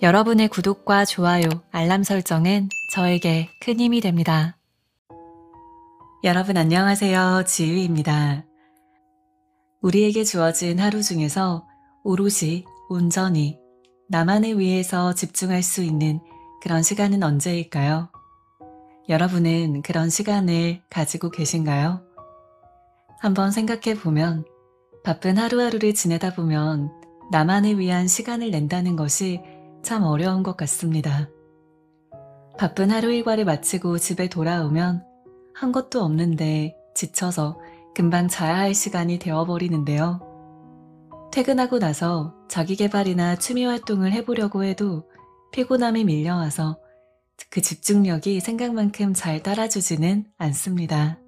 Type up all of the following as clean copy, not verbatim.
여러분의 구독과 좋아요, 알람 설정은 저에게 큰 힘이 됩니다. 여러분 안녕하세요. 지유입니다. 우리에게 주어진 하루 중에서 오롯이, 온전히 나만을 위해서 집중할 수 있는 그런 시간은 언제일까요? 여러분은 그런 시간을 가지고 계신가요? 한번 생각해 보면 바쁜 하루하루를 지내다 보면 나만을 위한 시간을 낸다는 것이 참 어려운 것 같습니다. 바쁜 하루 일과를 마치고 집에 돌아오면 한 것도 없는데 지쳐서 금방 자야 할 시간이 되어버리는데요. 퇴근하고 나서 자기계발이나 취미활동을 해보려고 해도 피곤함이 밀려와서 그 집중력이 생각만큼 잘 따라주지는 않습니다.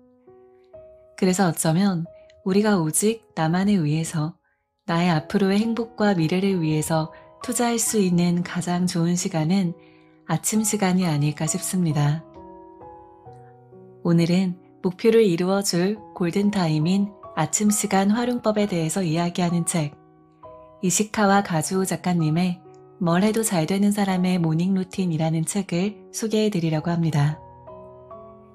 그래서 어쩌면 우리가 오직 나만을 위해서, 나의 앞으로의 행복과 미래를 위해서 투자할 수 있는 가장 좋은 시간은 아침 시간이 아닐까 싶습니다. 오늘은 목표를 이루어줄 골든타임인 아침 시간 활용법에 대해서 이야기하는 책, 이시카와 가즈오 작가님의 뭘 해도 잘 되는 사람의 모닝 루틴이라는 책을 소개해 드리려고 합니다.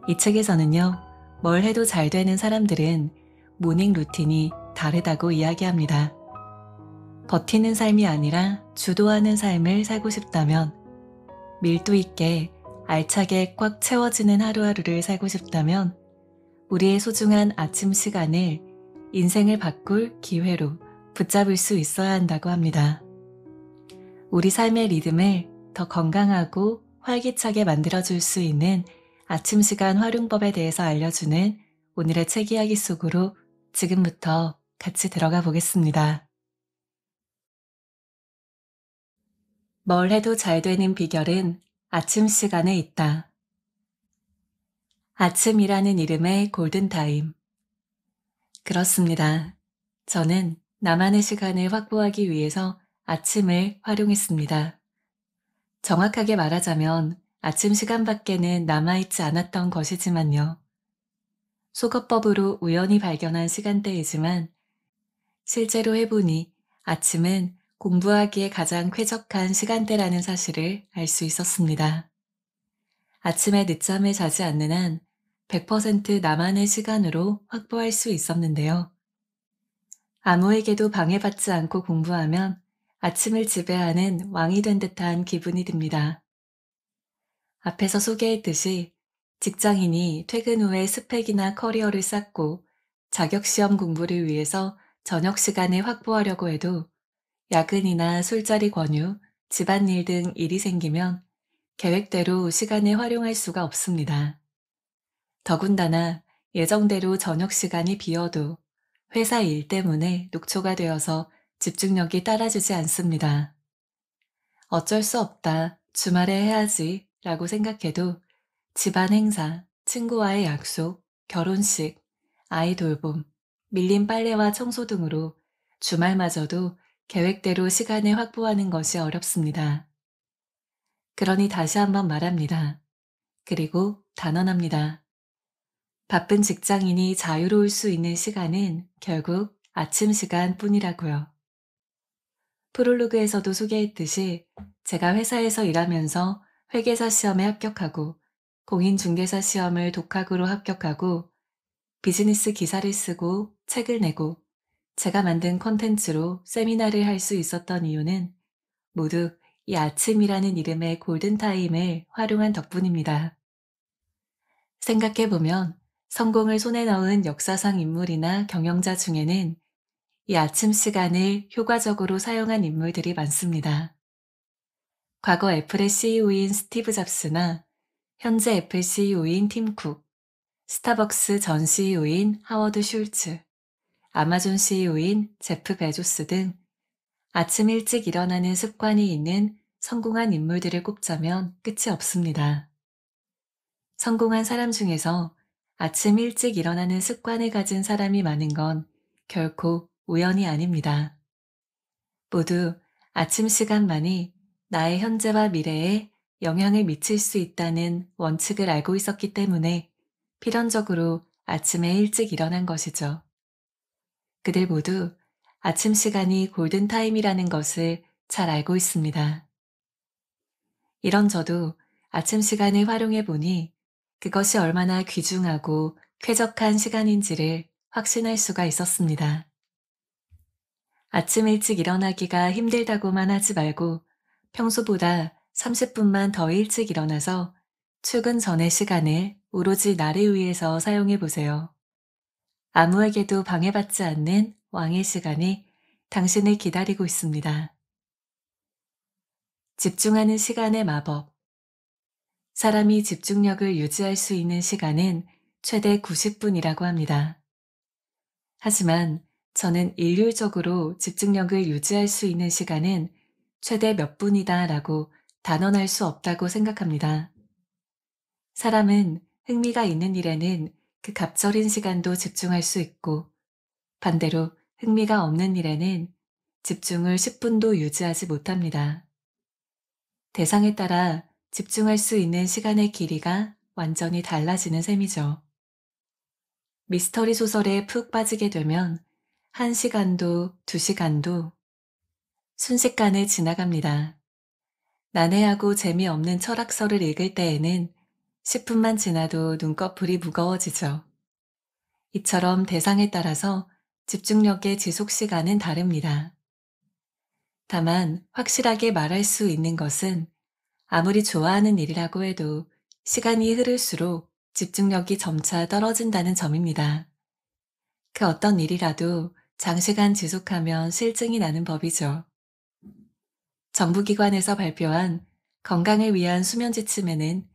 이 책에서는요, 뭘 해도 잘 되는 사람들은 모닝 루틴이 다르다고 이야기합니다. 버티는 삶이 아니라 주도하는 삶을 살고 싶다면, 밀도 있게 알차게 꽉 채워지는 하루하루를 살고 싶다면 우리의 소중한 아침 시간을 인생을 바꿀 기회로 붙잡을 수 있어야 한다고 합니다. 우리 삶의 리듬을 더 건강하고 활기차게 만들어줄 수 있는 아침 시간 활용법에 대해서 알려주는 오늘의 책 이야기 속으로 지금부터 같이 들어가 보겠습니다. 뭘 해도 잘 되는 비결은 아침 시간에 있다. 아침이라는 이름의 골든타임. 그렇습니다. 저는 나만의 시간을 확보하기 위해서 아침을 활용했습니다. 정확하게 말하자면 아침 시간밖에는 남아있지 않았던 것이지만요. 속어법으로 우연히 발견한 시간대이지만 실제로 해보니 아침은 공부하기에 가장 쾌적한 시간대라는 사실을 알 수 있었습니다. 아침에 늦잠을 자지 않는 한 100% 나만의 시간으로 확보할 수 있었는데요. 아무에게도 방해받지 않고 공부하면 아침을 지배하는 왕이 된 듯한 기분이 듭니다. 앞에서 소개했듯이 직장인이 퇴근 후에 스펙이나 커리어를 쌓고 자격시험 공부를 위해서 저녁 시간을 확보하려고 해도 야근이나 술자리 권유, 집안일 등 일이 생기면 계획대로 시간을 활용할 수가 없습니다. 더군다나 예정대로 저녁 시간이 비어도 회사 일 때문에 녹초가 되어서 집중력이 따라주지 않습니다. 어쩔 수 없다, 주말에 해야지 라고 생각해도 집안 행사, 친구와의 약속, 결혼식, 아이 돌봄, 밀린 빨래와 청소 등으로 주말마저도 계획대로 시간을 확보하는 것이 어렵습니다. 그러니 다시 한번 말합니다. 그리고 단언합니다. 바쁜 직장인이 자유로울 수 있는 시간은 결국 아침 시간 뿐이라고요. 프롤로그에서도 소개했듯이 제가 회사에서 일하면서 회계사 시험에 합격하고 공인중개사 시험을 독학으로 합격하고 비즈니스 기사를 쓰고 책을 내고 제가 만든 콘텐츠로 세미나를 할 수 있었던 이유는 모두 이 아침이라는 이름의 골든타임을 활용한 덕분입니다. 생각해보면 성공을 손에 넣은 역사상 인물이나 경영자 중에는 이 아침 시간을 효과적으로 사용한 인물들이 많습니다. 과거 애플의 CEO인 스티브 잡스나 현재 애플 CEO인 팀 쿡, 스타벅스 전 CEO인 하워드 슐츠, 아마존 CEO인 제프 베조스 등 아침 일찍 일어나는 습관이 있는 성공한 인물들을 꼽자면 끝이 없습니다. 성공한 사람 중에서 아침 일찍 일어나는 습관을 가진 사람이 많은 건 결코 우연이 아닙니다. 모두 아침 시간만이 나의 현재와 미래에 영향을 미칠 수 있다는 원칙을 알고 있었기 때문에 필연적으로 아침에 일찍 일어난 것이죠. 그들 모두 아침 시간이 골든타임이라는 것을 잘 알고 있습니다. 이런 저도 아침 시간을 활용해 보니 그것이 얼마나 귀중하고 쾌적한 시간인지를 확신할 수가 있었습니다. 아침 일찍 일어나기가 힘들다고만 하지 말고 평소보다 30분만 더 일찍 일어나서 출근 전의 시간을 오로지 나를 위해서 사용해 보세요. 아무에게도 방해받지 않는 왕의 시간이 당신을 기다리고 있습니다. 집중하는 시간의 마법. 사람이 집중력을 유지할 수 있는 시간은 최대 90분이라고 합니다. 하지만 저는 일률적으로 집중력을 유지할 수 있는 시간은 최대 몇 분이다 라고 단언할 수 없다고 생각합니다. 사람은 흥미가 있는 일에는 그 갑절인 시간도 집중할 수 있고 반대로 흥미가 없는 일에는 집중을 10분도 유지하지 못합니다. 대상에 따라 집중할 수 있는 시간의 길이가 완전히 달라지는 셈이죠. 미스터리 소설에 푹 빠지게 되면 1시간도 2시간도 순식간에 지나갑니다. 난해하고 재미없는 철학서를 읽을 때에는 10분만 지나도 눈꺼풀이 무거워지죠. 이처럼 대상에 따라서 집중력의 지속 시간은 다릅니다. 다만 확실하게 말할 수 있는 것은 아무리 좋아하는 일이라고 해도 시간이 흐를수록 집중력이 점차 떨어진다는 점입니다. 그 어떤 일이라도 장시간 지속하면 실증이 나는 법이죠. 정부기관에서 발표한 건강을 위한 수면 지침에는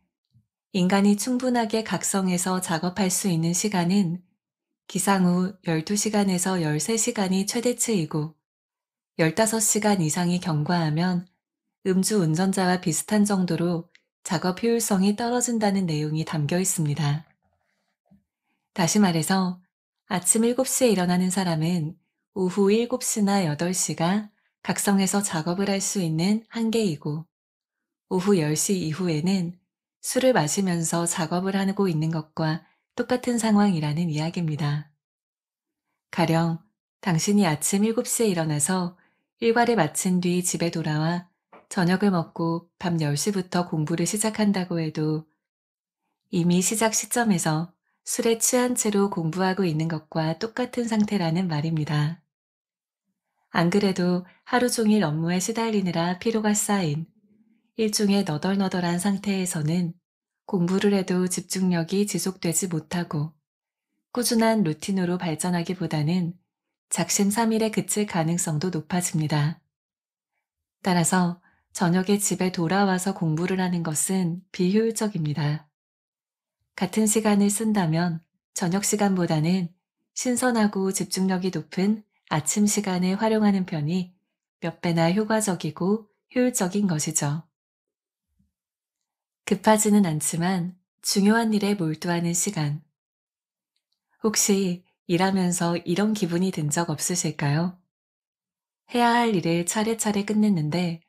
인간이 충분하게 각성해서 작업할 수 있는 시간은 기상 후 12시간에서 13시간이 최대치이고 15시간 이상이 경과하면 음주 운전자와 비슷한 정도로 작업 효율성이 떨어진다는 내용이 담겨 있습니다. 다시 말해서 아침 7시에 일어나는 사람은 오후 7시나 8시가 각성해서 작업을 할 수 있는 한계이고 오후 10시 이후에는 술을 마시면서 작업을 하고 있는 것과 똑같은 상황이라는 이야기입니다. 가령 당신이 아침 7시에 일어나서 일과를 마친 뒤 집에 돌아와 저녁을 먹고 밤 10시부터 공부를 시작한다고 해도 이미 시작 시점에서 술에 취한 채로 공부하고 있는 것과 똑같은 상태라는 말입니다. 안 그래도 하루 종일 업무에 시달리느라 피로가 쌓인 일종의 너덜너덜한 상태에서는 공부를 해도 집중력이 지속되지 못하고 꾸준한 루틴으로 발전하기보다는 작심삼일에 그칠 가능성도 높아집니다. 따라서 저녁에 집에 돌아와서 공부를 하는 것은 비효율적입니다. 같은 시간을 쓴다면 저녁 시간보다는 신선하고 집중력이 높은 아침 시간을 활용하는 편이 몇 배나 효과적이고 효율적인 것이죠. 급하지는 않지만 중요한 일에 몰두하는 시간. 혹시 일하면서 이런 기분이 든 적 없으실까요? 해야 할 일을 차례차례 끝냈는데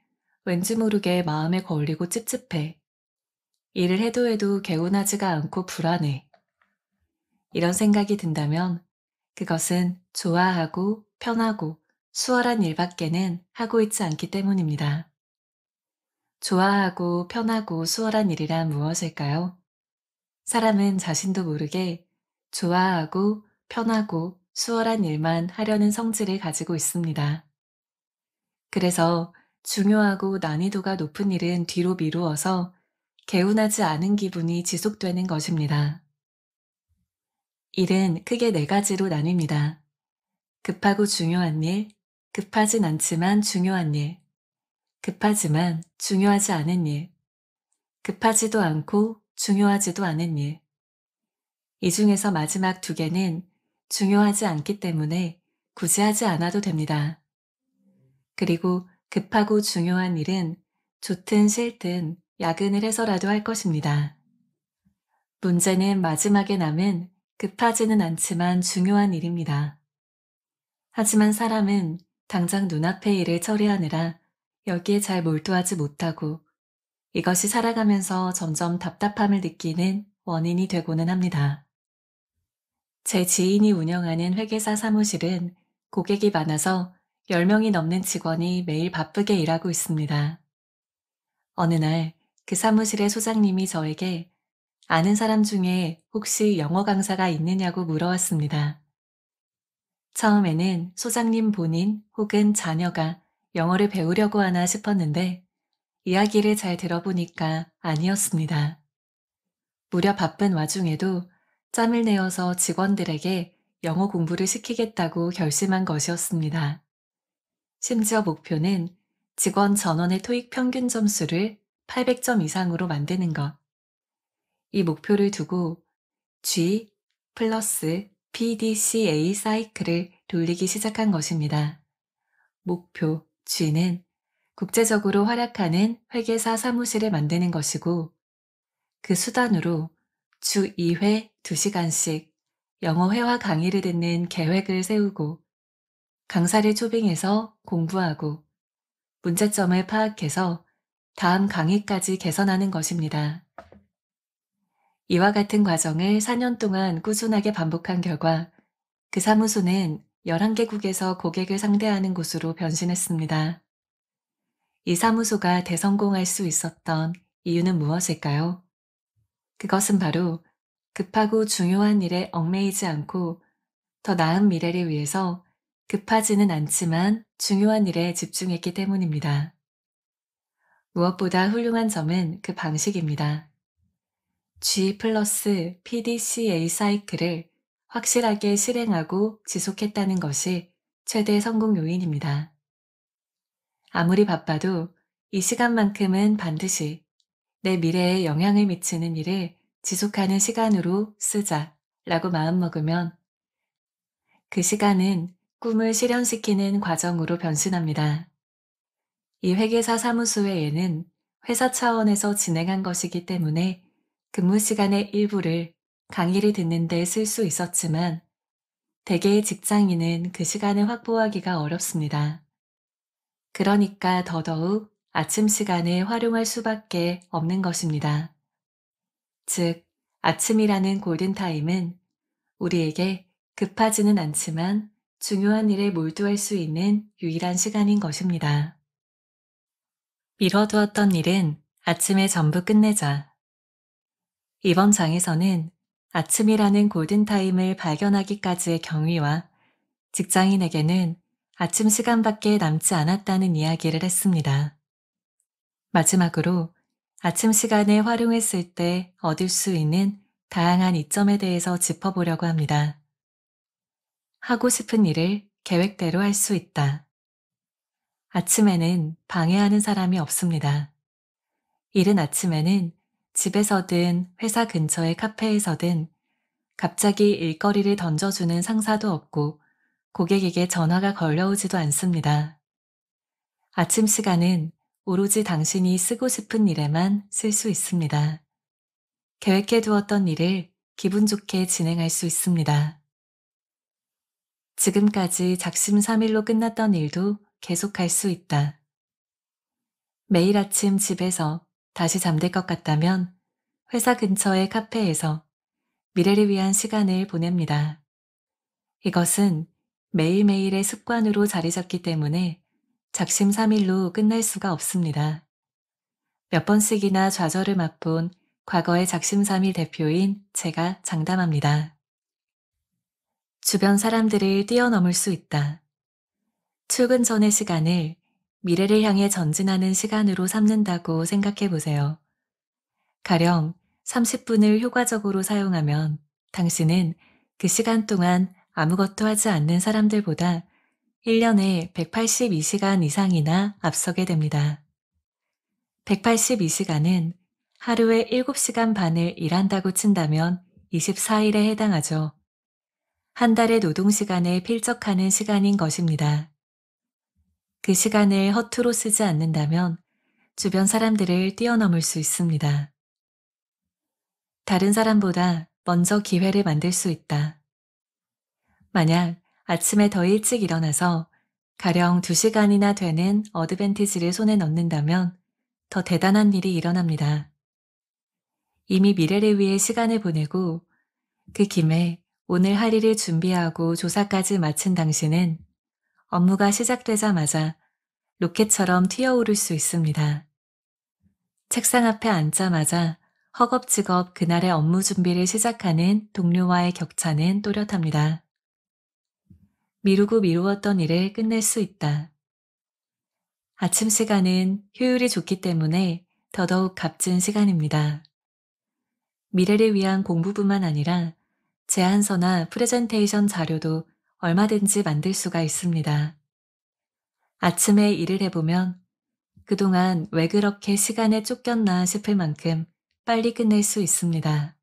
왠지 모르게 마음에 걸리고 찝찝해. 일을 해도 해도 개운하지가 않고 불안해. 이런 생각이 든다면 그것은 좋아하고 편하고 수월한 일밖에는 하고 있지 않기 때문입니다. 좋아하고 편하고 수월한 일이란 무엇일까요? 사람은 자신도 모르게 좋아하고 편하고 수월한 일만 하려는 성질을 가지고 있습니다. 그래서 중요하고 난이도가 높은 일은 뒤로 미루어서 개운하지 않은 기분이 지속되는 것입니다. 일은 크게 4가지로 나뉩니다. 급하고 중요한 일, 급하진 않지만 중요한 일, 급하지만 중요하지 않은 일, 급하지도 않고 중요하지도 않은 일. 이 중에서 마지막 2개는 중요하지 않기 때문에 굳이 하지 않아도 됩니다. 그리고 급하고 중요한 일은 좋든 싫든 야근을 해서라도 할 것입니다. 문제는 마지막에 남은 급하지는 않지만 중요한 일입니다. 하지만 사람은 당장 눈앞의 일을 처리하느라 여기에 잘 몰두하지 못하고 이것이 살아가면서 점점 답답함을 느끼는 원인이 되고는 합니다. 제 지인이 운영하는 회계사 사무실은 고객이 많아서 10명이 넘는 직원이 매일 바쁘게 일하고 있습니다. 어느 날 그 사무실의 소장님이 저에게 아는 사람 중에 혹시 영어 강사가 있느냐고 물어왔습니다. 처음에는 소장님 본인 혹은 자녀가 영어를 배우려고 하나 싶었는데 이야기를 잘 들어보니까 아니었습니다. 무려 바쁜 와중에도 짬을 내어서 직원들에게 영어 공부를 시키겠다고 결심한 것이었습니다. 심지어 목표는 직원 전원의 토익 평균 점수를 800점 이상으로 만드는 것. 이 목표를 두고 G 플러스 PDCA 사이클을 돌리기 시작한 것입니다. 목표 G는 국제적으로 활약하는 회계사 사무실을 만드는 것이고 그 수단으로 주 2회 2시간씩 영어 회화 강의를 듣는 계획을 세우고 강사를 초빙해서 공부하고 문제점을 파악해서 다음 강의까지 개선하는 것입니다. 이와 같은 과정을 4년 동안 꾸준하게 반복한 결과 그 사무소는 11개국에서 고객을 상대하는 곳으로 변신했습니다. 이 사무소가 대성공할 수 있었던 이유는 무엇일까요? 그것은 바로 급하고 중요한 일에 얽매이지 않고 더 나은 미래를 위해서 급하지는 않지만 중요한 일에 집중했기 때문입니다. 무엇보다 훌륭한 점은 그 방식입니다. G 플러스 PDCA 사이클을 확실하게 실행하고 지속했다는 것이 최대 성공 요인입니다. 아무리 바빠도 이 시간만큼은 반드시 내 미래에 영향을 미치는 일을 지속하는 시간으로 쓰자라고 마음먹으면 그 시간은 꿈을 실현시키는 과정으로 변신합니다. 이 회계사 사무소의 예는 회사 차원에서 진행한 것이기 때문에 근무 시간의 일부를 강의를 듣는 데 쓸 수 있었지만 대개의 직장인은 그 시간을 확보하기가 어렵습니다. 그러니까 더더욱 아침 시간을 활용할 수밖에 없는 것입니다. 즉, 아침이라는 골든타임은 우리에게 급하지는 않지만 중요한 일에 몰두할 수 있는 유일한 시간인 것입니다. 미뤄두었던 일은 아침에 전부 끝내자. 이번 장에서는 아침이라는 골든타임을 발견하기까지의 경위와 직장인에게는 아침 시간밖에 남지 않았다는 이야기를 했습니다. 마지막으로 아침 시간을 활용했을 때 얻을 수 있는 다양한 이점에 대해서 짚어보려고 합니다. 하고 싶은 일을 계획대로 할 수 있다. 아침에는 방해하는 사람이 없습니다. 이른 아침에는 집에서든 회사 근처의 카페에서든 갑자기 일거리를 던져주는 상사도 없고 고객에게 전화가 걸려오지도 않습니다. 아침 시간은 오로지 당신이 쓰고 싶은 일에만 쓸 수 있습니다. 계획해두었던 일을 기분 좋게 진행할 수 있습니다. 지금까지 작심삼일로 끝났던 일도 계속할 수 있다. 매일 아침 집에서 다시 잠들 것 같다면 회사 근처의 카페에서 미래를 위한 시간을 보냅니다. 이것은 매일매일의 습관으로 자리 잡기 때문에 작심삼일로 끝날 수가 없습니다. 몇 번씩이나 좌절을 맛본 과거의 작심삼일 대표인 제가 장담합니다. 주변 사람들을 뛰어넘을 수 있다. 출근 전의 시간을 미래를 향해 전진하는 시간으로 삼는다고 생각해 보세요. 가령 30분을 효과적으로 사용하면 당신은 그 시간 동안 아무것도 하지 않는 사람들보다 1년에 182시간 이상이나 앞서게 됩니다. 182시간은 하루에 7시간 반을 일한다고 친다면 24일에 해당하죠. 한 달의 노동시간에 필적하는 시간인 것입니다. 그 시간을 허투루 쓰지 않는다면 주변 사람들을 뛰어넘을 수 있습니다. 다른 사람보다 먼저 기회를 만들 수 있다. 만약 아침에 더 일찍 일어나서 가령 2시간이나 되는 어드밴티지를 손에 넣는다면 더 대단한 일이 일어납니다. 이미 미래를 위해 시간을 보내고 그 김에 오늘 할 일을 준비하고 조사까지 마친 당신은 업무가 시작되자마자 로켓처럼 튀어오를 수 있습니다. 책상 앞에 앉자마자 허겁지겁 그날의 업무 준비를 시작하는 동료와의 격차는 또렷합니다. 미루고 미루었던 일을 끝낼 수 있다. 아침 시간은 효율이 좋기 때문에 더더욱 값진 시간입니다. 미래를 위한 공부뿐만 아니라 제안서나 프레젠테이션 자료도 얼마든지 만들 수가 있습니다. 아침에 일을 해보면 그동안 왜 그렇게 시간에 쫓겼나 싶을 만큼 빨리 끝낼 수 있습니다.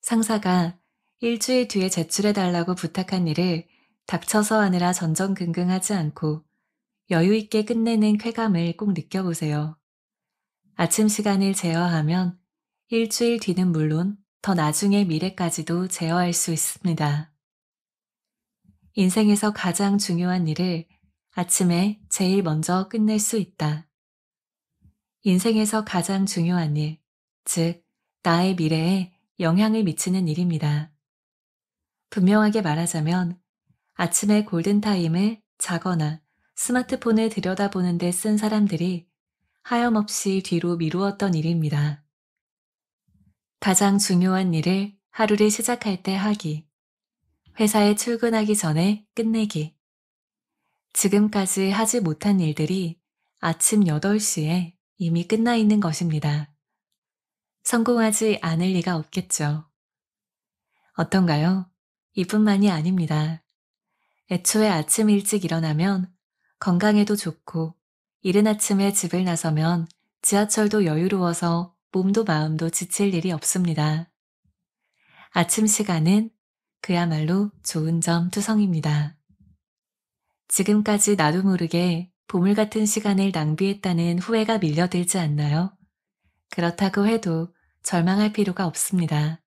상사가 일주일 뒤에 제출해달라고 부탁한 일을 닥쳐서 하느라 전전긍긍하지 않고 여유 있게 끝내는 쾌감을 꼭 느껴보세요. 아침 시간을 제어하면 일주일 뒤는 물론 더 나중의 미래까지도 제어할 수 있습니다. 인생에서 가장 중요한 일을 아침에 제일 먼저 끝낼 수 있다. 인생에서 가장 중요한 일, 즉, 나의 미래에 영향을 미치는 일입니다. 분명하게 말하자면 아침에 골든타임을 자거나 스마트폰을 들여다보는 데 쓴 사람들이 하염없이 뒤로 미루었던 일입니다. 가장 중요한 일을 하루를 시작할 때 하기, 회사에 출근하기 전에 끝내기. 지금까지 하지 못한 일들이 아침 8시에 이미 끝나 있는 것입니다. 성공하지 않을 리가 없겠죠. 어떤가요? 이뿐만이 아닙니다. 애초에 아침 일찍 일어나면 건강에도 좋고 이른 아침에 집을 나서면 지하철도 여유로워서 몸도 마음도 지칠 일이 없습니다. 아침 시간은 그야말로 좋은 점 투성입니다. 지금까지 나도 모르게 보물 같은 시간을 낭비했다는 후회가 밀려들지 않나요? 그렇다고 해도 절망할 필요가 없습니다.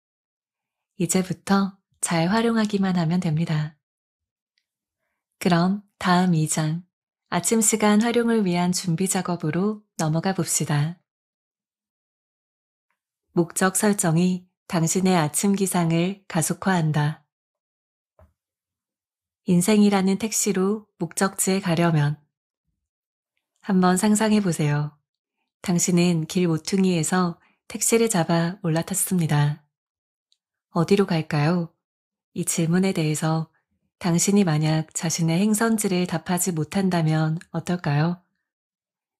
이제부터 잘 활용하기만 하면 됩니다. 그럼 다음 2장, 아침 시간 활용을 위한 준비 작업으로 넘어가 봅시다. 목적 설정이 당신의 아침 기상을 가속화한다. 인생이라는 택시로 목적지에 가려면 한번 상상해 보세요. 당신은 길 모퉁이에서 택시를 잡아 올라탔습니다. 어디로 갈까요? 이 질문에 대해서 당신이 만약 자신의 행선지를 답하지 못한다면 어떨까요?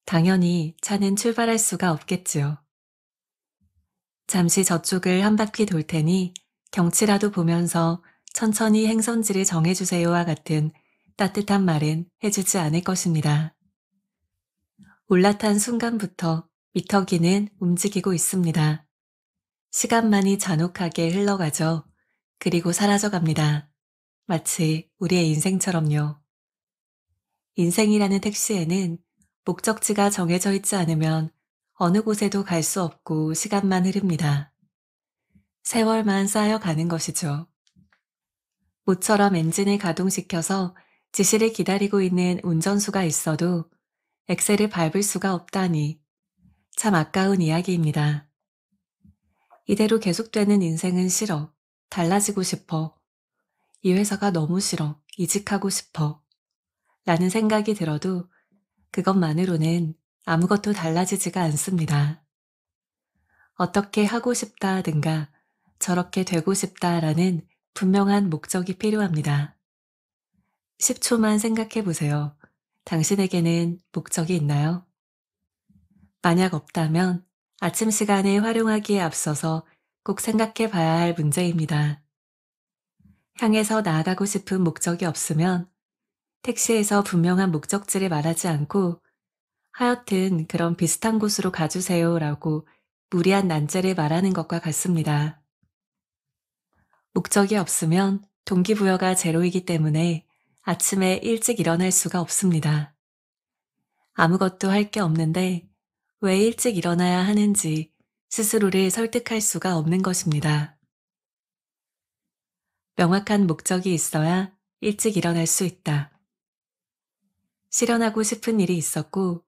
당연히 차는 출발할 수가 없겠지요. 잠시 저쪽을 한 바퀴 돌 테니 경치라도 보면서 천천히 행선지를 정해주세요와 같은 따뜻한 말은 해주지 않을 것입니다. 올라탄 순간부터 미터기는 움직이고 있습니다. 시간만이 잔혹하게 흘러가죠. 그리고 사라져갑니다. 마치 우리의 인생처럼요. 인생이라는 택시에는 목적지가 정해져 있지 않으면 어느 곳에도 갈 수 없고 시간만 흐릅니다. 세월만 쌓여가는 것이죠. 모처럼 엔진을 가동시켜서 지시를 기다리고 있는 운전수가 있어도 엑셀을 밟을 수가 없다니 참 아까운 이야기입니다. 이대로 계속되는 인생은 싫어. 달라지고 싶어. 이 회사가 너무 싫어. 이직하고 싶어. 라는 생각이 들어도 그것만으로는 아무것도 달라지지가 않습니다. 어떻게 하고 싶다든가 저렇게 되고 싶다라는 분명한 목적이 필요합니다. 10초만 생각해 보세요. 당신에게는 목적이 있나요? 만약 없다면 아침 시간에 활용하기에 앞서서 꼭 생각해 봐야 할 문제입니다. 향해서 나아가고 싶은 목적이 없으면 택시에서 분명한 목적지를 말하지 않고 하여튼 그런 비슷한 곳으로 가주세요 라고 무리한 난제를 말하는 것과 같습니다. 목적이 없으면 동기부여가 제로이기 때문에 아침에 일찍 일어날 수가 없습니다. 아무것도 할 게 없는데 왜 일찍 일어나야 하는지 스스로를 설득할 수가 없는 것입니다. 명확한 목적이 있어야 일찍 일어날 수 있다. 실현하고 싶은 일이 있었고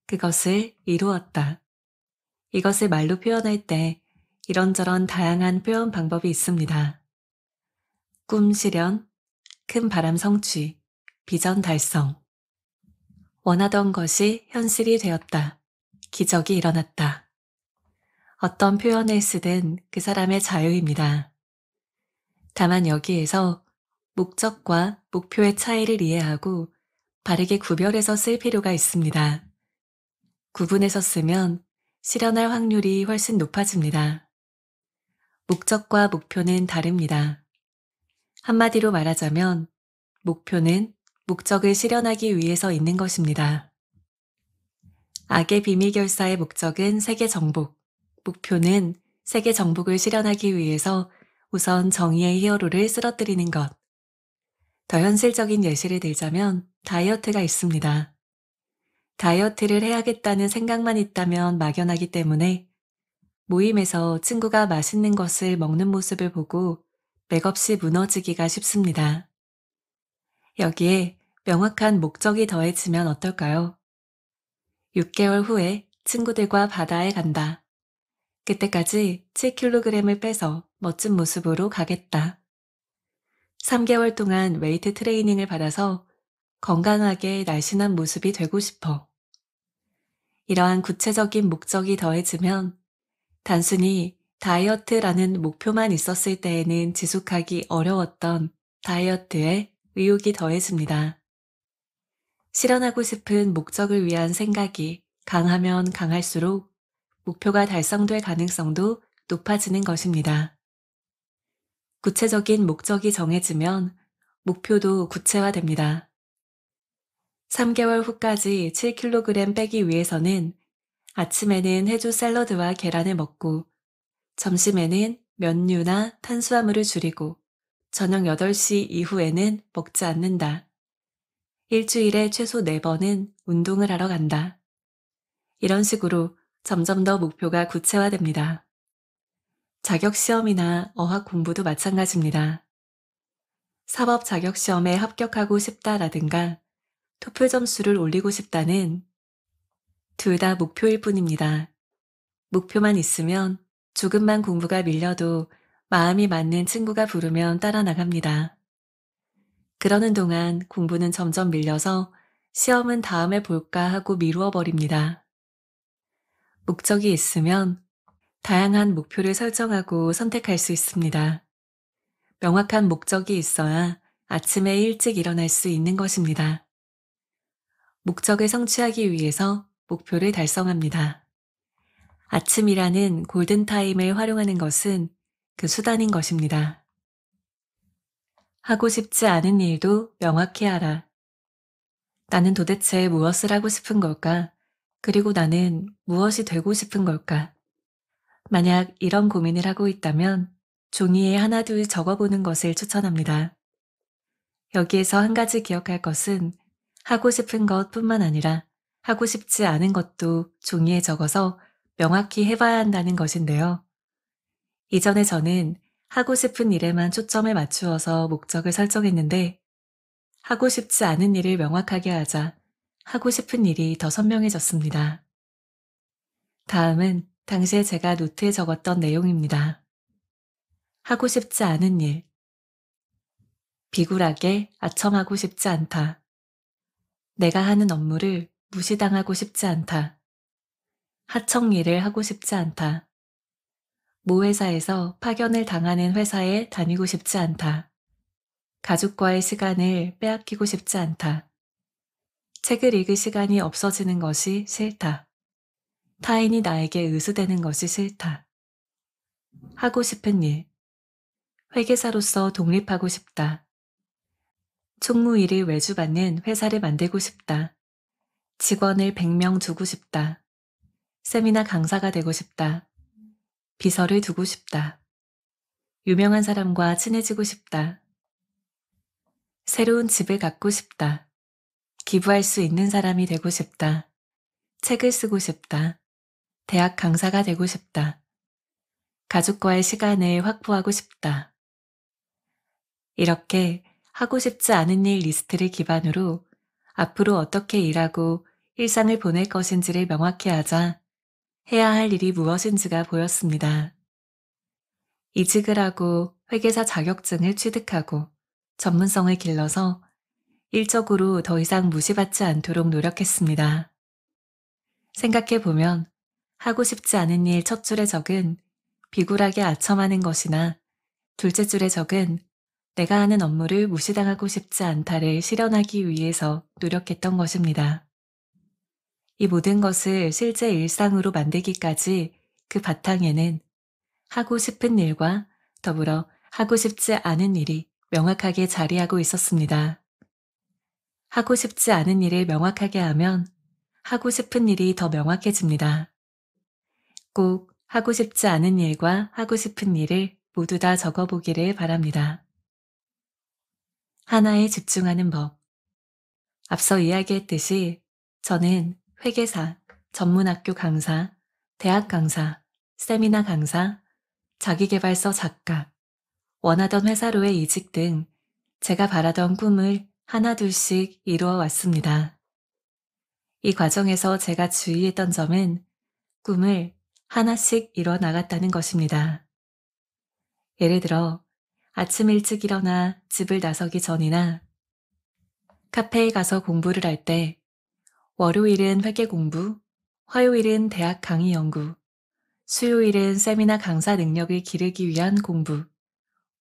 그것을 이루었다. 이것을 말로 표현할 때 이런저런 다양한 표현 방법이 있습니다. 꿈 실현, 큰 바람 성취, 비전 달성. 원하던 것이 현실이 되었다. 기적이 일어났다. 어떤 표현을 쓰든 그 사람의 자유입니다. 다만 여기에서 목적과 목표의 차이를 이해하고 바르게 구별해서 쓸 필요가 있습니다. 구분해서 쓰면 실현할 확률이 훨씬 높아집니다. 목적과 목표는 다릅니다. 한마디로 말하자면 목표는 목적을 실현하기 위해서 있는 것입니다. 악의 비밀결사의 목적은 세계 정복, 목표는 세계 정복을 실현하기 위해서 우선 정의의 히어로를 쓰러뜨리는 것. 더 현실적인 예시를 들자면 다이어트가 있습니다. 다이어트를 해야겠다는 생각만 있다면 막연하기 때문에 모임에서 친구가 맛있는 것을 먹는 모습을 보고 맥없이 무너지기가 쉽습니다. 여기에 명확한 목적이 더해지면 어떨까요? 6개월 후에 친구들과 바다에 간다. 그때까지 7kg을 빼서 멋진 모습으로 가겠다. 3개월 동안 웨이트 트레이닝을 받아서 건강하게 날씬한 모습이 되고 싶어. 이러한 구체적인 목적이 더해지면 단순히 다이어트라는 목표만 있었을 때에는 지속하기 어려웠던 다이어트에 의욕이 더해집니다. 실현하고 싶은 목적을 위한 생각이 강하면 강할수록 목표가 달성될 가능성도 높아지는 것입니다. 구체적인 목적이 정해지면 목표도 구체화됩니다. 3개월 후까지 7kg 빼기 위해서는 아침에는 해조 샐러드와 계란을 먹고 점심에는 면류나 탄수화물을 줄이고 저녁 8시 이후에는 먹지 않는다. 일주일에 최소 4번은 운동을 하러 간다. 이런 식으로 점점 더 목표가 구체화됩니다. 자격시험이나 어학 공부도 마찬가지입니다. 사법 자격시험에 합격하고 싶다라든가 토플 점수를 올리고 싶다는 둘 다 목표일 뿐입니다. 목표만 있으면 조금만 공부가 밀려도 마음이 맞는 친구가 부르면 따라 나갑니다. 그러는 동안 공부는 점점 밀려서 시험은 다음에 볼까 하고 미루어 버립니다. 목적이 있으면 다양한 목표를 설정하고 선택할 수 있습니다. 명확한 목적이 있어야 아침에 일찍 일어날 수 있는 것입니다. 목적을 성취하기 위해서 목표를 달성합니다. 아침이라는 골든타임을 활용하는 것은 그 수단인 것입니다. 하고 싶지 않은 일도 명확히 하라. 나는 도대체 무엇을 하고 싶은 걸까? 그리고 나는 무엇이 되고 싶은 걸까? 만약 이런 고민을 하고 있다면 종이에 하나둘 적어보는 것을 추천합니다. 여기에서 한 가지 기억할 것은 하고 싶은 것뿐만 아니라 하고 싶지 않은 것도 종이에 적어서 명확히 해봐야 한다는 것인데요. 이전에 저는 하고 싶은 일에만 초점을 맞추어서 목적을 설정했는데 하고 싶지 않은 일을 명확하게 하자 하고 싶은 일이 더 선명해졌습니다. 다음은 당시에 제가 노트에 적었던 내용입니다. 하고 싶지 않은 일. 비굴하게 아첨하고 싶지 않다. 내가 하는 업무를 무시당하고 싶지 않다. 하청 일을 하고 싶지 않다. 모 회사에서 파견을 당하는 회사에 다니고 싶지 않다. 가족과의 시간을 빼앗기고 싶지 않다. 책을 읽을 시간이 없어지는 것이 싫다. 타인이 나에게 의수되는 것이 싫다. 하고 싶은 일. 회계사로서 독립하고 싶다. 총무 일을 외주받는 회사를 만들고 싶다. 직원을 100명 두고 싶다. 세미나 강사가 되고 싶다. 비서를 두고 싶다. 유명한 사람과 친해지고 싶다. 새로운 집을 갖고 싶다. 기부할 수 있는 사람이 되고 싶다. 책을 쓰고 싶다. 대학 강사가 되고 싶다. 가족과의 시간을 확보하고 싶다. 이렇게 하고 싶지 않은 일 리스트를 기반으로 앞으로 어떻게 일하고 일상을 보낼 것인지를 명확히 하자 해야 할 일이 무엇인지가 보였습니다. 이직을 하고 회계사 자격증을 취득하고 전문성을 길러서 일적으로 더 이상 무시받지 않도록 노력했습니다. 생각해보면 하고 싶지 않은 일 첫 줄에 적은 비굴하게 아첨하는 것이나 둘째 줄에 적은 내가 하는 업무를 무시당하고 싶지 않다를 실현하기 위해서 노력했던 것입니다. 이 모든 것을 실제 일상으로 만들기까지 그 바탕에는 하고 싶은 일과 더불어 하고 싶지 않은 일이 명확하게 자리하고 있었습니다. 하고 싶지 않은 일을 명확하게 하면 하고 싶은 일이 더 명확해집니다. 꼭 하고 싶지 않은 일과 하고 싶은 일을 모두 다 적어보기를 바랍니다. 하나에 집중하는 법. 앞서 이야기했듯이 저는 회계사, 전문학교 강사, 대학 강사, 세미나 강사, 자기계발서 작가, 원하던 회사로의 이직 등 제가 바라던 꿈을 하나둘씩 이루어 왔습니다. 이 과정에서 제가 주의했던 점은 꿈을 하나씩 이뤄 나갔다는 것입니다. 예를 들어 아침 일찍 일어나 집을 나서기 전이나 카페에 가서 공부를 할 때 월요일은 회계 공부, 화요일은 대학 강의 연구, 수요일은 세미나 강사 능력을 기르기 위한 공부,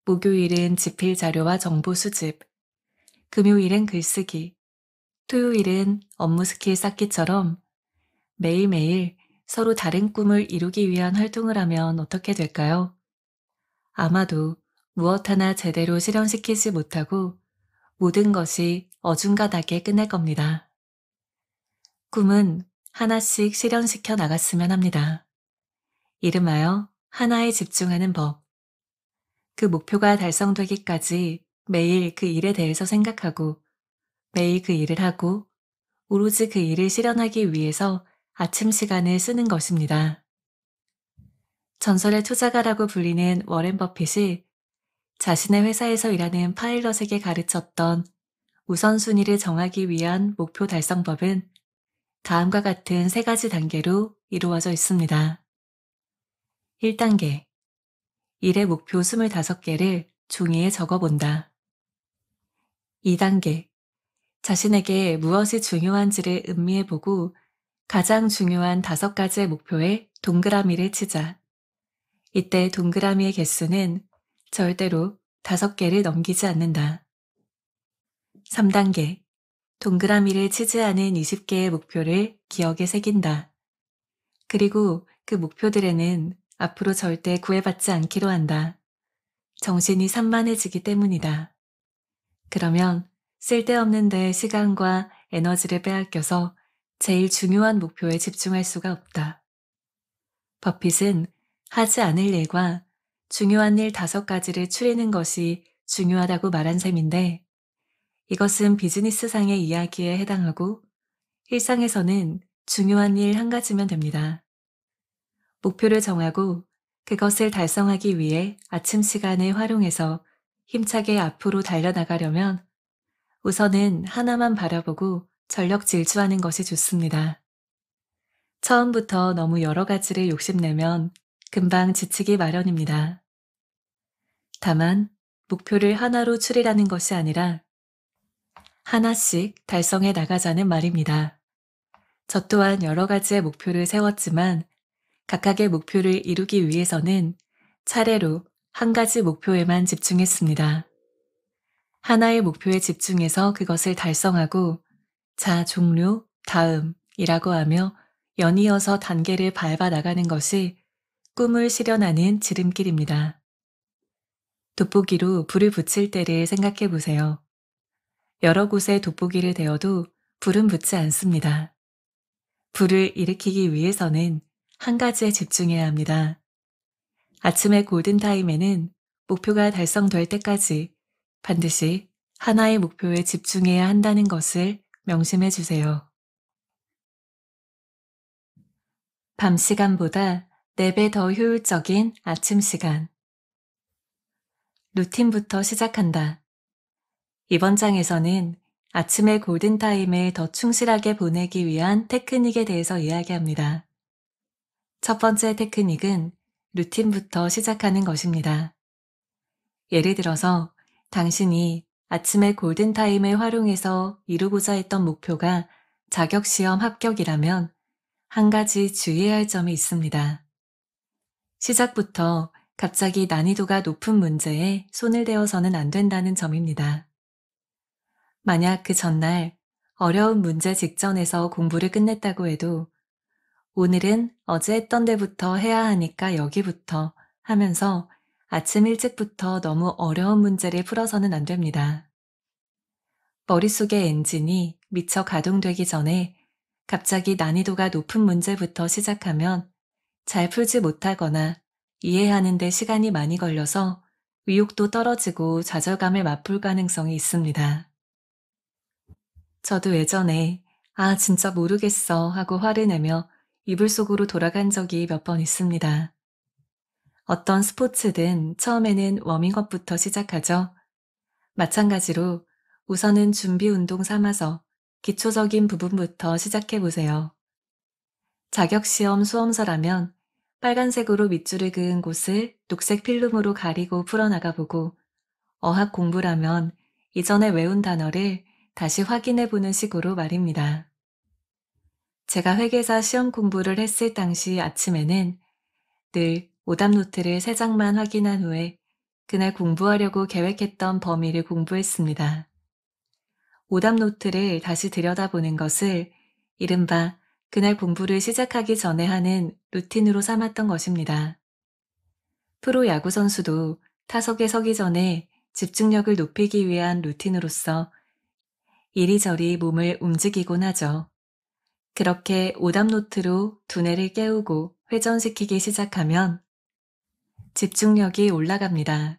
목요일은 집필 자료와 정보 수집, 금요일은 글쓰기, 토요일은 업무 스킬 쌓기처럼 매일매일 서로 다른 꿈을 이루기 위한 활동을 하면 어떻게 될까요? 아마도 무엇 하나 제대로 실현시키지 못하고 모든 것이 어중간하게 끝날 겁니다. 꿈은 하나씩 실현시켜 나갔으면 합니다. 이름하여 하나에 집중하는 법. 그 목표가 달성되기까지 매일 그 일에 대해서 생각하고 매일 그 일을 하고 오로지 그 일을 실현하기 위해서 아침 시간을 쓰는 것입니다. 전설의 투자가라고 불리는 워렌 버핏이 자신의 회사에서 일하는 파일럿에게 가르쳤던 우선순위를 정하기 위한 목표 달성법은 다음과 같은 세 가지 단계로 이루어져 있습니다. 1단계. 일의 목표 25개를 종이에 적어본다. 2단계. 자신에게 무엇이 중요한지를 음미해보고 가장 중요한 5가지의 목표에 동그라미를 치자. 이때 동그라미의 개수는 절대로 5개를 넘기지 않는다. 3단계. 동그라미를 치지 않은 20개의 목표를 기억에 새긴다. 그리고 그 목표들에는 앞으로 절대 구애받지 않기로 한다. 정신이 산만해지기 때문이다. 그러면 쓸데없는 데 시간과 에너지를 빼앗겨서 제일 중요한 목표에 집중할 수가 없다. 버핏은 하지 않을 일과 중요한 일 5가지를 추리는 것이 중요하다고 말한 셈인데 이것은 비즈니스상의 이야기에 해당하고 일상에서는 중요한 일 1가지면 됩니다. 목표를 정하고 그것을 달성하기 위해 아침 시간을 활용해서 힘차게 앞으로 달려나가려면 우선은 하나만 바라보고 전력 질주하는 것이 좋습니다. 처음부터 너무 여러 가지를 욕심내면 금방 지치기 마련입니다. 다만 목표를 하나로 추리라는 것이 아니라 하나씩 달성해 나가자는 말입니다. 저 또한 여러 가지의 목표를 세웠지만 각각의 목표를 이루기 위해서는 차례로 한 가지 목표에만 집중했습니다. 하나의 목표에 집중해서 그것을 달성하고 자, 종료, 다음이라고 하며 연이어서 단계를 밟아 나가는 것이 꿈을 실현하는 지름길입니다. 돋보기로 불을 붙일 때를 생각해 보세요. 여러 곳에 돋보기를 대어도 불은 붙지 않습니다. 불을 일으키기 위해서는 한 가지에 집중해야 합니다. 아침의 골든타임에는 목표가 달성될 때까지 반드시 하나의 목표에 집중해야 한다는 것을 명심해 주세요. 밤 시간보다 4배 더 효율적인 아침 시간. 루틴부터 시작한다. 이번 장에서는 아침의 골든타임을 더 충실하게 보내기 위한 테크닉에 대해서 이야기합니다. 첫 번째 테크닉은 루틴부터 시작하는 것입니다. 예를 들어서 당신이 아침의 골든타임을 활용해서 이루고자 했던 목표가 자격시험 합격이라면 한 가지 주의해야 할 점이 있습니다. 시작부터 갑자기 난이도가 높은 문제에 손을 대어서는 안 된다는 점입니다. 만약 그 전날 어려운 문제 직전에서 공부를 끝냈다고 해도 오늘은 어제 했던 데부터 해야 하니까 여기부터 하면서 아침 일찍부터 너무 어려운 문제를 풀어서는 안 됩니다. 머릿속의 엔진이 미처 가동되기 전에 갑자기 난이도가 높은 문제부터 시작하면 잘 풀지 못하거나 이해하는 데 시간이 많이 걸려서 의욕도 떨어지고 좌절감을 맛볼 가능성이 있습니다. 저도 예전에 진짜 모르겠어 하고 화를 내며 이불 속으로 돌아간 적이 몇 번 있습니다. 어떤 스포츠든 처음에는 워밍업부터 시작하죠. 마찬가지로 우선은 준비 운동 삼아서 기초적인 부분부터 시작해 보세요. 자격시험 수험서라면 빨간색으로 밑줄을 그은 곳을 녹색 필름으로 가리고 풀어나가 보고 어학 공부라면 이전에 외운 단어를 다시 확인해 보는 식으로 말입니다. 제가 회계사 시험 공부를 했을 당시 아침에는 늘 오답 노트를 3장만 확인한 후에 그날 공부하려고 계획했던 범위를 공부했습니다. 오답 노트를 다시 들여다보는 것을 이른바 그날 공부를 시작하기 전에 하는 루틴으로 삼았던 것입니다. 프로 야구 선수도 타석에 서기 전에 집중력을 높이기 위한 루틴으로서 이리저리 몸을 움직이곤 하죠. 그렇게 오답 노트로 두뇌를 깨우고 회전시키기 시작하면 집중력이 올라갑니다.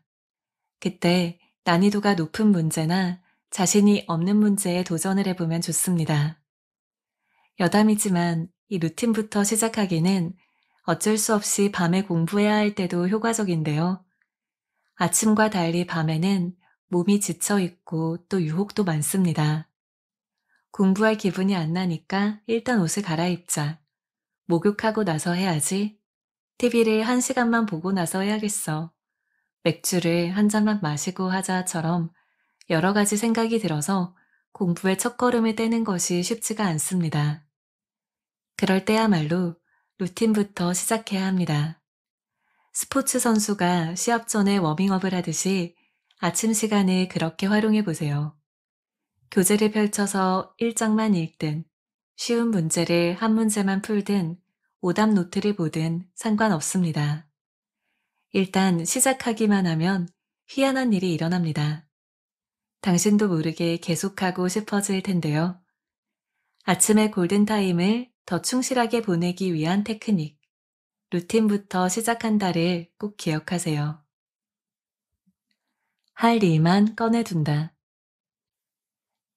그때 난이도가 높은 문제나 자신이 없는 문제에 도전을 해보면 좋습니다. 여담이지만 이 루틴부터 시작하기는 어쩔 수 없이 밤에 공부해야 할 때도 효과적인데요. 아침과 달리 밤에는 몸이 지쳐있고 또 유혹도 많습니다. 공부할 기분이 안 나니까 일단 옷을 갈아입자. 목욕하고 나서 해야지. TV를 1시간만 보고 나서 해야겠어. 맥주를 한 잔만 마시고 하자처럼 여러 가지 생각이 들어서 공부의 첫걸음을 떼는 것이 쉽지가 않습니다. 그럴 때야말로 루틴부터 시작해야 합니다. 스포츠 선수가 시합 전에 워밍업을 하듯이 아침 시간을 그렇게 활용해 보세요. 교재를 펼쳐서 1장만 읽든, 쉬운 문제를 한 문제만 풀든, 오답 노트를 보든 상관없습니다. 일단 시작하기만 하면 희한한 일이 일어납니다. 당신도 모르게 계속하고 싶어질 텐데요. 아침의 골든타임을 더 충실하게 보내기 위한 테크닉, 루틴부터 시작한다를 꼭 기억하세요. 할 일만 꺼내둔다.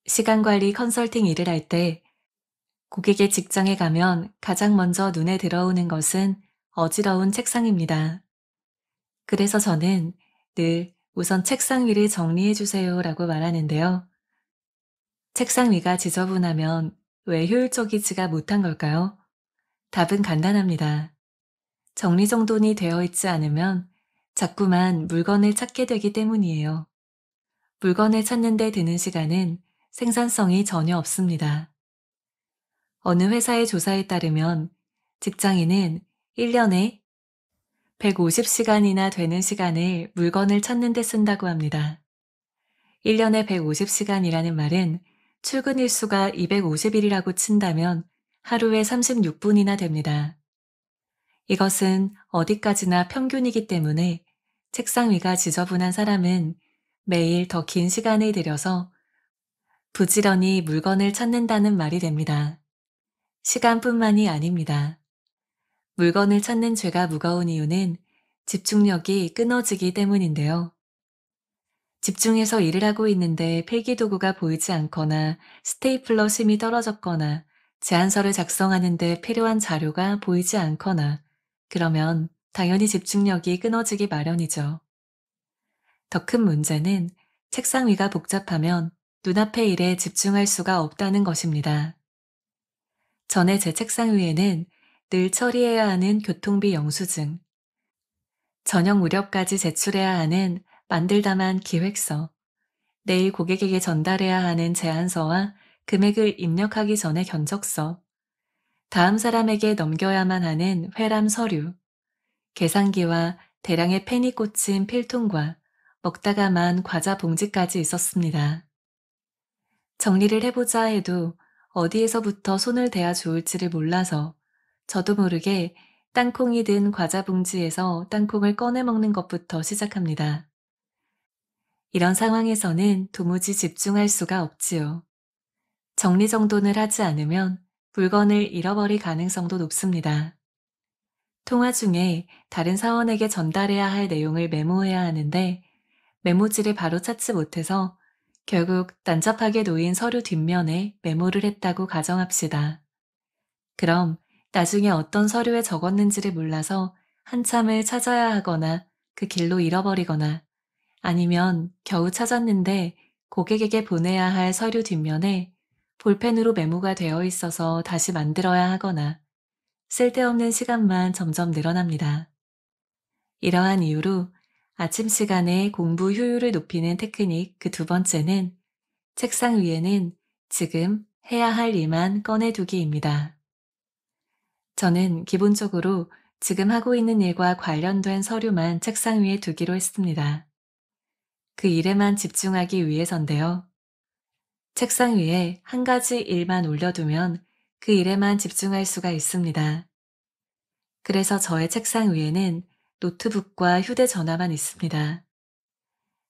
시간관리 컨설팅 일을 할 때 고객의 직장에 가면 가장 먼저 눈에 들어오는 것은 어지러운 책상입니다. 그래서 저는 늘 우선 책상 위를 정리해 주세요 라고 말하는데요. 책상 위가 지저분하면 왜 효율적이지가 못한 걸까요? 답은 간단합니다. 정리정돈이 되어 있지 않으면 자꾸만 물건을 찾게 되기 때문이에요. 물건을 찾는 데 드는 시간은 생산성이 전혀 없습니다. 어느 회사의 조사에 따르면 직장인은 1년에 150시간이나 되는 시간을 물건을 찾는 데 쓴다고 합니다. 1년에 150시간이라는 말은 출근 일수가 250일이라고 친다면 하루에 36분이나 됩니다. 이것은 어디까지나 평균이기 때문에 책상 위가 지저분한 사람은 매일 더 긴 시간을 들여서 부지런히 물건을 찾는다는 말이 됩니다. 시간뿐만이 아닙니다. 물건을 찾는 죄가 무거운 이유는 집중력이 끊어지기 때문인데요. 집중해서 일을 하고 있는데 필기도구가 보이지 않거나 스테이플러 심이 떨어졌거나 제안서를 작성하는데 필요한 자료가 보이지 않거나 그러면 당연히 집중력이 끊어지기 마련이죠. 더 큰 문제는 책상 위가 복잡하면 눈앞의 일에 집중할 수가 없다는 것입니다. 전에 제 책상 위에는 늘 처리해야 하는 교통비 영수증, 저녁 무렵까지 제출해야 하는 만들다만 기획서, 내일 고객에게 전달해야 하는 제안서와 금액을 입력하기 전에 견적서, 다음 사람에게 넘겨야만 하는 회람 서류, 계산기와 대량의 펜이 꽂힌 필통과 먹다가만 과자 봉지까지 있었습니다. 정리를 해보자 해도 어디에서부터 손을 대야 좋을지를 몰라서 저도 모르게 땅콩이 든 과자 봉지에서 땅콩을 꺼내 먹는 것부터 시작합니다. 이런 상황에서는 도무지 집중할 수가 없지요. 정리정돈을 하지 않으면 물건을 잃어버릴 가능성도 높습니다. 통화 중에 다른 사원에게 전달해야 할 내용을 메모해야 하는데 메모지를 바로 찾지 못해서 결국 난잡하게 놓인 서류 뒷면에 메모를 했다고 가정합시다. 그럼 나중에 어떤 서류에 적었는지를 몰라서 한참을 찾아야 하거나 그 길로 잃어버리거나 아니면 겨우 찾았는데 고객에게 보내야 할 서류 뒷면에 볼펜으로 메모가 되어 있어서 다시 만들어야 하거나 쓸데없는 시간만 점점 늘어납니다. 이러한 이유로 아침 시간에 공부 효율을 높이는 테크닉 그 두 번째는 책상 위에는 지금 해야 할 일만 꺼내두기입니다. 저는 기본적으로 지금 하고 있는 일과 관련된 서류만 책상 위에 두기로 했습니다. 그 일에만 집중하기 위해서인데요. 책상 위에 한 가지 일만 올려두면 그 일에만 집중할 수가 있습니다. 그래서 저의 책상 위에는 노트북과 휴대전화만 있습니다.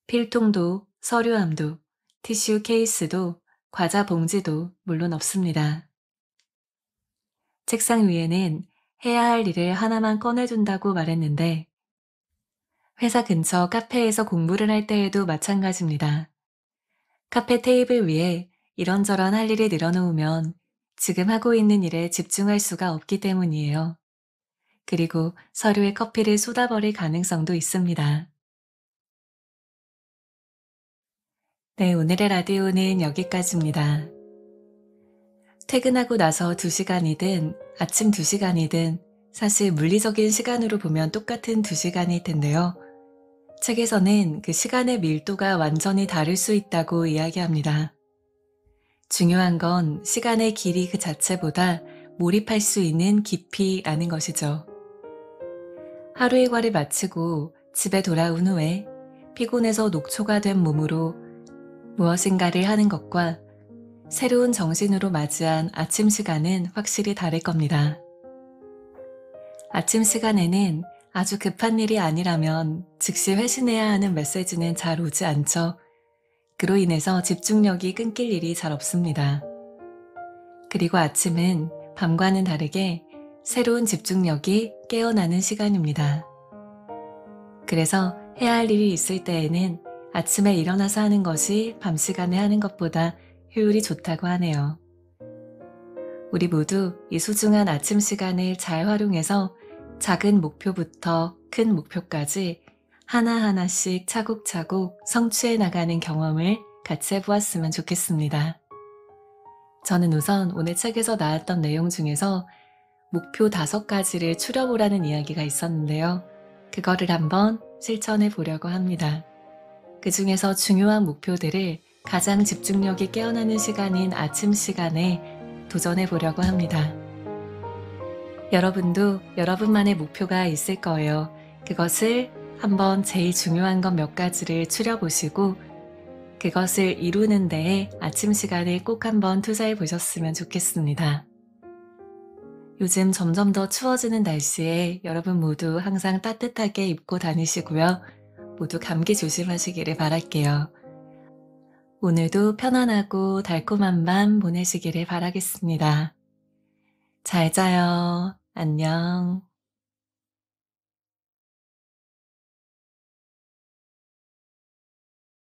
필통도, 서류함도, 티슈 케이스도, 과자 봉지도 물론 없습니다. 책상 위에는 해야 할 일을 하나만 꺼내둔다고 말했는데 회사 근처 카페에서 공부를 할 때에도 마찬가지입니다. 카페 테이블 위에 이런저런 할 일을 늘어놓으면 지금 하고 있는 일에 집중할 수가 없기 때문이에요. 그리고 서류에 커피를 쏟아버릴 가능성도 있습니다. 네, 오늘의 라디오는 여기까지입니다. 퇴근하고 나서 2시간이든 아침 2시간이든 사실 물리적인 시간으로 보면 똑같은 2시간일 텐데요. 책에서는 그 시간의 밀도가 완전히 다를 수 있다고 이야기합니다. 중요한 건 시간의 길이 그 자체보다 몰입할 수 있는 깊이라는 것이죠. 하루 일과를 마치고 집에 돌아온 후에 피곤해서 녹초가 된 몸으로 무엇인가를 하는 것과 새로운 정신으로 맞이한 아침 시간은 확실히 다를 겁니다. 아침 시간에는 아주 급한 일이 아니라면 즉시 회신해야 하는 메시지는 잘 오지 않죠. 그로 인해서 집중력이 끊길 일이 잘 없습니다. 그리고 아침은 밤과는 다르게 새로운 집중력이 깨어나는 시간입니다. 그래서 해야 할 일이 있을 때에는 아침에 일어나서 하는 것이 밤 시간에 하는 것보다 효율이 좋다고 하네요. 우리 모두 이 소중한 아침 시간을 잘 활용해서 작은 목표부터 큰 목표까지 하나하나씩 차곡차곡 성취해 나가는 경험을 같이 해보았으면 좋겠습니다. 저는 우선 오늘 책에서 나왔던 내용 중에서 목표 5가지를 추려보라는 이야기가 있었는데요. 그거를 한번 실천해 보려고 합니다. 그 중에서 중요한 목표들을 가장 집중력이 깨어나는 시간인 아침 시간에 도전해 보려고 합니다. 여러분도 여러분만의 목표가 있을 거예요. 그것을 한번 제일 중요한 것 몇 가지를 추려보시고 그것을 이루는 데에 아침 시간을 꼭 한번 투자해 보셨으면 좋겠습니다. 요즘 점점 더 추워지는 날씨에 여러분 모두 항상 따뜻하게 입고 다니시고요. 모두 감기 조심하시기를 바랄게요. 오늘도 편안하고 달콤한 밤 보내시기를 바라겠습니다. 잘 자요. 안녕.